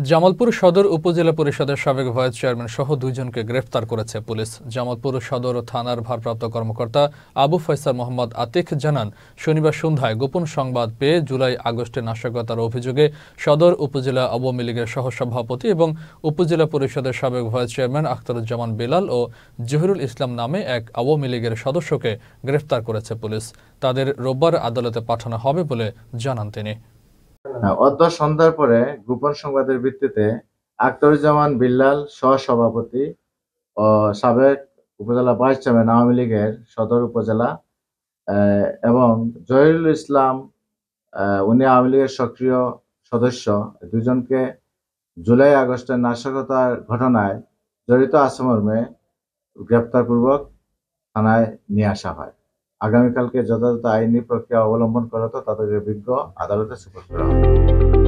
জামালপুর সদর উপজেলা পরিষদের সাবেক ভাইস চেয়ারম্যান সহ দুইজনকে গ্রেফতার করেছে পুলিশ। জামালপুর সদর থানার ভারপ্রাপ্ত কর্মকর্তা আবু ফয়সাল মোহাম্মদ আতিক জানান, শনিবার সন্ধ্যায় গোপন সংবাদ পেয়ে জুলাই-আগস্টে নাশকতার অভিযোগে সদর উপজেলা আওয়ামী লীগের সহসভাপতি এবং উপজেলা পরিষদের সাবেক ভাইস চেয়ারম্যান আখতারুজ্জামান বেলাল ও জহিরুল ইসলাম নামে এক আওয়ামী লীগের সদস্যকে গ্রেফতার করেছে পুলিশ। তাদের রোববার আদালতে পাঠানো হবে বলে জানান তিনি। অদ্য সন্ধ্যার পরে গোপন সংবাদের ভিত্তিতে আখতারুজ্জামান বিল্লাল সহ-সভাপতি ও সাবেক উপজেলা ভাইস চেয়ারম্যান আওয়ামী লীগের সদর উপজেলা এবং জহিরুল ইসলাম উনি আওয়ামী লীগের সক্রিয় সদস্য দুজনকে জুলাই-আগস্টের নাশকতার ঘটনায় জড়িত আছে মর্মে গ্রেপ্তারপূর্বক থানায় নিয়ে আসা হয়। আগামীকালকে যথাযথ আইনি প্রক্রিয়া অবলম্বন করে তাদেরকে বিজ্ঞ আদালতে সুপর্দ করা হবে।